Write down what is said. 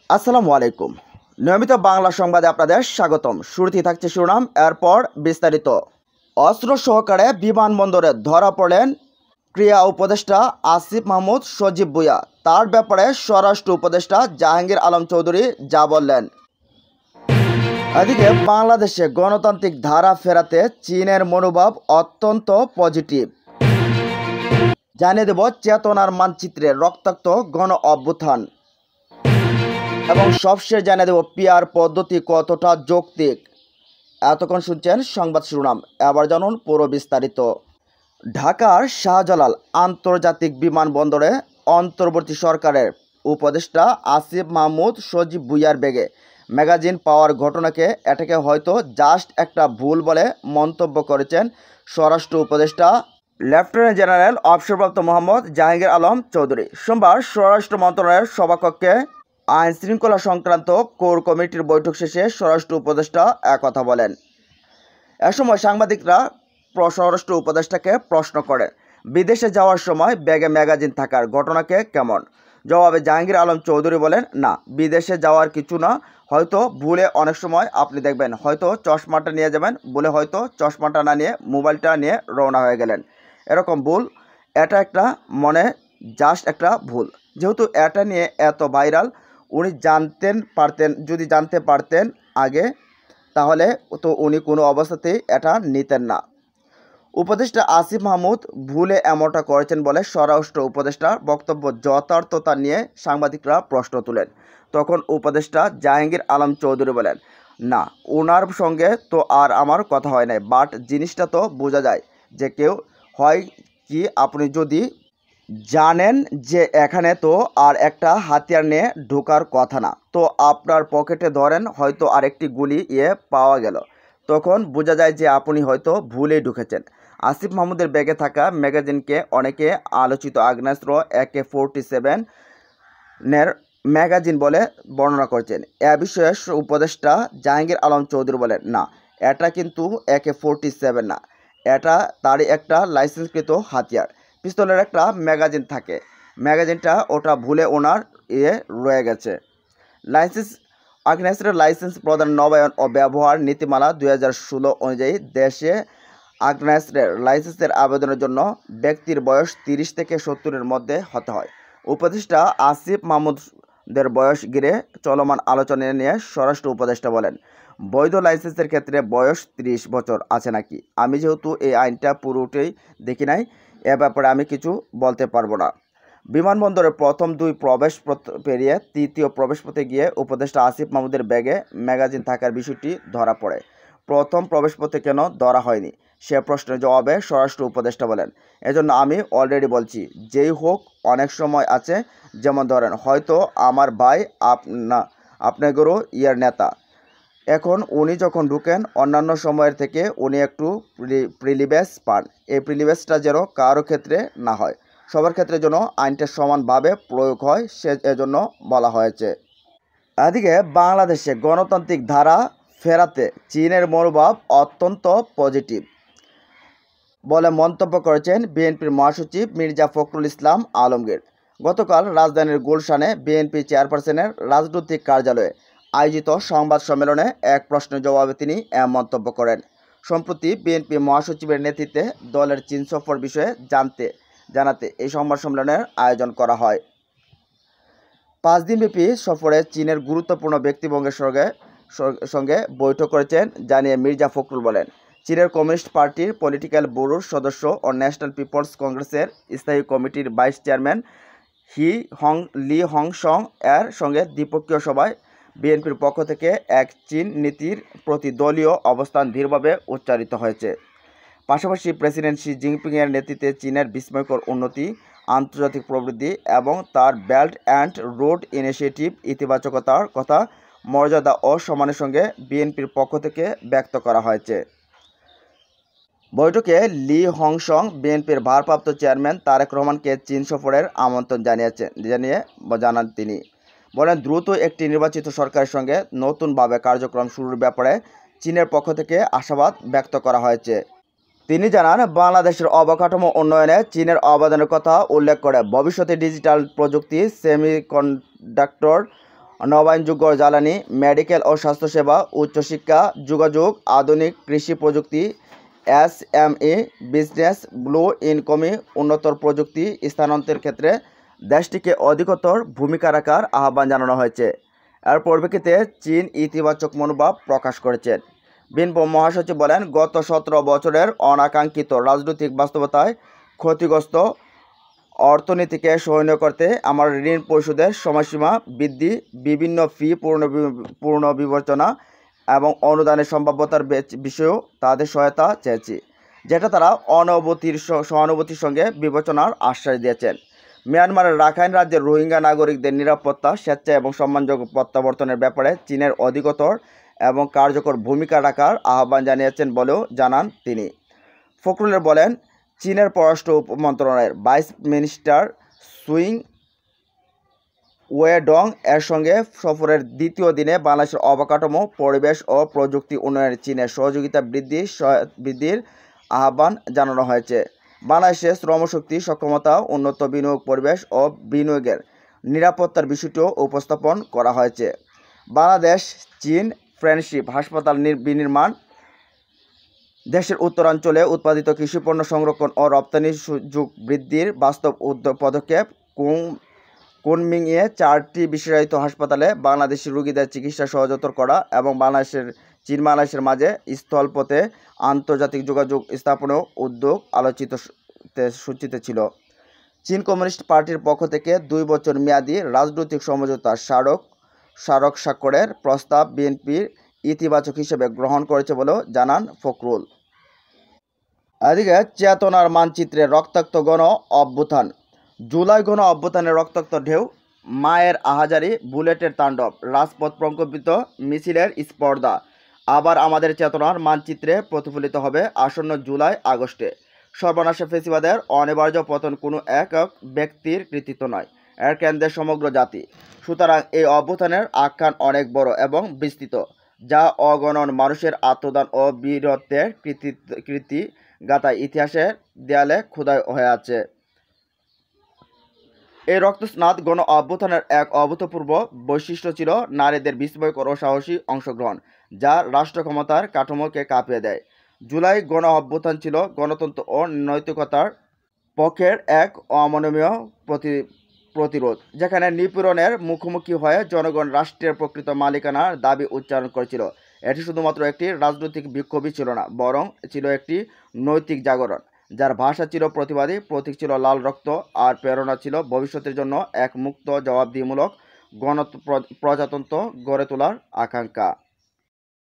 আসসালামু আলাইকুম। নিয়মিত বাংলা সংবাদে আপনাদের স্বাগতম। শুরুতেই থাকছে শিরোনাম, এরপর বিস্তারিত। অস্ত্র সহকারে বিমানবন্দরে ধরা পড়লেন ক্রীড়া উপদেষ্টা আসিফ মাহমুদ সজীব ভুঁইয়া। তার ব্যাপারে স্বরাষ্ট্র উপদেষ্টা জাহাঙ্গীর আলম চৌধুরী যা বললেন। এদিকে বাংলাদেশে গণতান্ত্রিক ধারা ফেরাতে চীনের মনোভাব অত্যন্ত পজিটিভ। জানিয়ে দেব চেতনার মানচিত্রে রক্তাক্ত গণ অভ্যুত্থান এবং সবশেষ জানিয়ে দেব পিআর পদ্ধতি কতটা যৌক্তিক। এতক্ষণ শুনছেন সংবাদ শিরোনাম, এবার জানুন পুরো বিস্তারিত। ঢাকার শাহজালাল আন্তর্জাতিক বিমানবন্দরে অন্তর্বর্তী সরকারের উপদেষ্টা আসিফ মাহমুদ সজীব ভুঁইয়ার ব্যাগে ম্যাগাজিন পাওয়ার ঘটনাকে এটাকে হয়তো জাস্ট একটা ভুল বলে মন্তব্য করেছেন স্বরাষ্ট্র উপদেষ্টা লেফটেন্যান্ট জেনারেল অবসরপ্রাপ্ত মোহাম্মদ জাহাঙ্গীর আলম চৌধুরী। সোমবার স্বরাষ্ট্র মন্ত্রণালয়ের সভাকক্ষে আইন শৃঙ্খলা সংক্রান্ত কোর কমিটির বৈঠক শেষে স্বরাষ্ট্র উপদেষ্টা একথা বলেন। এ সময় সাংবাদিকরা স্বরাষ্ট্র উপদেষ্টাকে প্রশ্ন করেন, বিদেশে যাওয়ার সময় ব্যাগে ম্যাগাজিন থাকার ঘটনাকে কেমন? জবাবে জাহাঙ্গীর আলম চৌধুরী বলেন, না, বিদেশে যাওয়ার কিছু না, হয়তো ভুলে অনেক সময় আপনি দেখবেন হয়তো চশমাটা নিয়ে যাবেন, বলে হয়তো চশমাটা না নিয়ে মোবাইলটা নিয়ে রওনা হয়ে গেলেন, এরকম ভুল। এটা একটা মনে জাস্ট একটা ভুল। যেহেতু এটা নিয়ে এত ভাইরাল, উনি যদি জানতে পারতেন আগে, তাহলে তো উনি কোনো অবস্থাতেই এটা নিতেন না। উপদেষ্টা আসিফ মাহমুদ ভুলে এমনটা করেছেন বলে স্বরাষ্ট্র উপদেষ্টার বক্তব্য যথার্থতা নিয়ে সাংবাদিকরা প্রশ্ন তুলেন। তখন উপদেষ্টা জাহাঙ্গীর আলম চৌধুরী বলেন, না, ওনার সঙ্গে তো আর আমার কথা হয় নাই, বাট জিনিসটা তো বোঝা যায় যে কেউ হয় কি, আপনি যদি জানেন যে এখানে তো আর একটা হাতিয়ার নিয়ে ঢোকার কথা না, তো আপনার পকেটে ধরেন হয়তো আরেকটি গুলি পাওয়া গেল, তখন বোঝা যায় যে আপনি হয়তো ভুলেই ঢুকেছেন। আসিফ মাহমুদের ব্যাগে থাকা ম্যাগাজিনকে অনেকে আলোচিত আগ্নেয়াস্ত্র AK-47 ম্যাগাজিন বলে বর্ণনা করেছেন। এ বিষয়ে উপদেষ্টা জাহাঙ্গীর আলম চৌধুরী বলেন, না, এটা কিন্তু AK-47 না, এটা তারই একটা লাইসেন্সকৃত হাতিয়ার। পিস্তলের একটা ম্যাগাজিন থাকে, ম্যাগাজিনটা ওটা ভুলে ওনার রয়ে গেছে। আগ্নেয়াস্ত্রের লাইসেন্স প্রদান নবায়ন ও ব্যবহার নীতিমালা 2016 অনুযায়ী দেশে আগ্নেয়াস্ত্রের লাইসেন্সের আবেদনের জন্য ব্যক্তির বয়স 30 থেকে 70-এর মধ্যে হতে হয়। উপদেষ্টা আসিফ মাহমুদের বয়স ঘিরে চলমান আলোচনা নিয়ে স্বরাষ্ট্র উপদেষ্টা বলেন, বৈধ লাইসেন্সের ক্ষেত্রে বয়স 30 বছর আছে নাকি? আমি যেহেতু এই আইনটা পুরোটাই দেখি নাই, এ ব্যাপারে আমি কিছু বলতে পারবো না। বিমানবন্দরের প্রথম 2 প্রবেশপথ পেরিয়ে 3য় প্রবেশপথে গিয়ে উপদেষ্টা আসিফ মাহমুদের ব্যাগে ম্যাগাজিন থাকার বিষয়টি ধরা পড়ে। প্রথম প্রবেশপথে কেন ধরা হয়নি সে প্রশ্নের জবাবে স্বরাষ্ট্র উপদেষ্টা বলেন, এজন্য আমি অলরেডি বলছি, যেই হোক অনেক সময় আছে, যেমন ধরেন হয়তো আমার ভাই আপনাদেরও নেতা, এখন উনি যখন ঢুকেন অন্যান্য সময়ের থেকে উনি একটু প্রিলিভেজ পান, এই প্রিলিভেজটা যেন কারো ক্ষেত্রে না হয়, সবার ক্ষেত্রে যেন আইনটা সমানভাবে প্রয়োগ হয়, এজন্য বলা হয়েছে। এদিকে বাংলাদেশে গণতান্ত্রিক ধারা ফেরাতে চীনের মনোভাব অত্যন্ত পজিটিভ বলে মন্তব্য করেছেন বিএনপির মহাসচিব মির্জা ফখরুল ইসলাম আলমগীর। গতকাল রাজধানীর গুলশানে বিএনপি চেয়ারপারসনের রাজনৈতিক কার্যালয়ে আয়োজিত সংবাদ সম্মেলনে এক প্রশ্নের জবাবে তিনি মন্তব্য করেন। সম্প্রতি বিএনপি মহাসচিবের নেতৃত্বে দলের চীন সফর বিষয়ে জানাতে এই সংবাদ সম্মেলনের আয়োজন করা হয়। 5 দিনব্যাপী সফরে চীনের গুরুত্বপূর্ণ ব্যক্তিবর্গের সঙ্গে বৈঠক করেছেন জানিয়ে মির্জা ফখরুল বলেন, চীনের কমিউনিস্ট পার্টির পলিটিক্যাল ব্যুরোর সদস্য ও ন্যাশনাল পিপলস কংগ্রেসের স্থায়ী কমিটির ভাইস চেয়ারম্যান লি হংসং এর সঙ্গে দ্বিপক্ষীয় সভায় বিএনপির পক্ষ থেকে এক চীন নীতির প্রতি দলীয় অবস্থান দৃঢ়ভাবে উচ্চারিত হয়েছে। পাশাপাশি প্রেসিডেন্ট শি জিনপিংয়ের নেতৃত্বে চীনের বিস্ময়কর উন্নতি, আন্তর্জাতিক প্রবৃদ্ধি এবং তার বেল্ট অ্যান্ড রোড ইনিশিয়েটিভ ইতিবাচকতার কথা মর্যাদা ও সম্মানের সঙ্গে বিএনপির পক্ষ থেকে ব্যক্ত করা হয়েছে। বৈঠকে লি হংসং বিএনপির ভারপ্রাপ্ত চেয়ারম্যান তারেক রহমানকে চীন সফরের আমন্ত্রণ জানান। তিনি বলেন, দ্রুত একটি নির্বাচিত সরকারের সঙ্গে নতুনভাবে কার্যক্রম শুরুর ব্যাপারে চীনের পক্ষ থেকে আশাবাদ ব্যক্ত করা হয়েছে। তিনি জানান, বাংলাদেশের অবকাঠামো উন্নয়নে চীনের অবদানের কথা উল্লেখ করে ভবিষ্যতে ডিজিটাল প্রযুক্তি, সেমিকন্ডাক্টর, নবায়নযোগ্য জ্বালানি, মেডিকেল ও স্বাস্থ্যসেবা, উচ্চশিক্ষা, যোগাযোগ, আধুনিক কৃষি প্রযুক্তি, এসএমই, বিজনেস, ব্লু ইনকমি, উন্নতর প্রযুক্তি স্থানান্তরের ক্ষেত্রে দেশটিকে অধিকতর ভূমিকা রাখার আহ্বান জানানো হয়েছে। এর পরিপ্রেক্ষিতে চীন ইতিবাচক মনোভাব প্রকাশ করেছেন। বিনপো মহাসচিব বলেন, গত 17 বছরের অনাকাঙ্ক্ষিত রাজনৈতিক বাস্তবতায় ক্ষতিগ্রস্ত অর্থনীতিকে সহনীয় করতে আমার ঋণ পরিশোধের সময়সীমা বৃদ্ধি, বিভিন্ন ফি পুনর্বিবেচনা এবং অনুদানের সম্ভাব্যতার বিষয়েও তাদের সহায়তা চেয়েছি, যেটা তারা সহানুভূতির সঙ্গে বিবেচনার আশ্বাস দিয়েছেন। মিয়ানমারের রাখাইন রাজ্যের রোহিঙ্গা নাগরিকদের নিরাপত্তা, স্বেচ্ছা এবং সম্মানযোগ্য প্রত্যাবর্তনের ব্যাপারে চীনের অধিকতর এবং কার্যকর ভূমিকা রাখার আহ্বান জানিয়েছেন বলেও জানান তিনি। ফখরুল বলেন, চীনের পররাষ্ট্র মন্ত্রণালয়ের ভাইস মিনিস্টার সুইং ওয়েডং এর সঙ্গে সফরের দ্বিতীয় দিনে বাংলাদেশের অবকাঠামো, পরিবেশ ও প্রযুক্তি উন্নয়নে চীনের সহযোগিতা বৃদ্ধির আহ্বান জানানো হয়েছে। বাংলাদেশে শ্রমশক্তি সক্ষমতা, উন্নত বিনিয়োগ পরিবেশ ও বিনিয়োগের নিরাপত্তার বিষয়টিও উপস্থাপন করা হয়েছে। বাংলাদেশ চীন ফ্রেন্ডশিপ হাসপাতাল বিনির্মাণ, দেশের উত্তরাঞ্চলে উৎপাদিত কৃষিপণ্য সংরক্ষণ ও রপ্তানি সুযোগ বৃদ্ধির বাস্তব পদক্ষেপ, কুনমিংয়ে 4টি বিশেষায়িত হাসপাতালে বাংলাদেশি রোগীদের চিকিৎসা সহজতর করা এবং চীন বাংলাদেশের মাঝে স্থলপথে আন্তর্জাতিক যোগাযোগ স্থাপনেও উদ্যোগ সূচিতে ছিল। চীন কমিউনিস্ট পার্টির পক্ষ থেকে 2 বছর মেয়াদী রাজনৈতিক সমঝোতা স্মারক স্বাক্ষরের প্রস্তাব বিএনপির ইতিবাচক হিসেবে গ্রহণ করেছে বলেও জানান ফখরুল। এদিকে চেতনার মানচিত্রে রক্তাক্ত গণ অভ্যুত্থান, জুলাই গণ অভ্যুত্থানের রক্তাক্ত ঢেউ, মায়ের আহাজারি, বুলেটের তাণ্ডব, রাজপথ প্রকম্পিত, মিছিলের স্পর্ধা আবার আমাদের চেতনার মানচিত্রে প্রতিফলিত হবে আসন্ন জুলাই আগস্টে। সর্বনাশা ফেসিবাদের অনিবার্য পতন কোনো একক ব্যক্তির কৃতিত্ব নয়, এর কেন্দ্রে সমগ্র জাতি। সুতরাং এই অভ্যুত্থানের আখ্যান অনেক বড় এবং বিস্তৃত, যা অগণন মানুষের আত্মদান ও বীরত্বের কীর্তিগাথায় ইতিহাসের দেয়ালে খোদাই হয়ে আছে। এই রক্তস্নাত গণ অভ্যুত্থানের এক অভূতপূর্ব বৈশিষ্ট্য ছিল নারীদের বিস্ময়কর ও সাহসী অংশগ্রহণ, যা রাষ্ট্র ক্ষমতার কাঠামোকে কাঁপিয়ে দেয়। জুলাই গণ অভ্যুত্থান ছিল গণতন্ত্র ও নৈতিকতার পক্ষের এক অমানবীয় প্রতিরোধ, যেখানে নিপীড়নের মুখোমুখি হয়ে জনগণ রাষ্ট্রের প্রকৃত মালিকানার দাবি উচ্চারণ করেছিল। এটি শুধুমাত্র একটি রাজনৈতিক বিক্ষোভই ছিল না, বরং ছিল একটি নৈতিক জাগরণ, যার ভাষা ছিল প্রতিবাদী, প্রতীক ছিল লাল রক্ত, আর প্রেরণা ছিল ভবিষ্যতের জন্য এক মুক্ত, জবাবদিহিমূলক প্রজাতন্ত্র গড়ে তোলার আকাঙ্ক্ষা।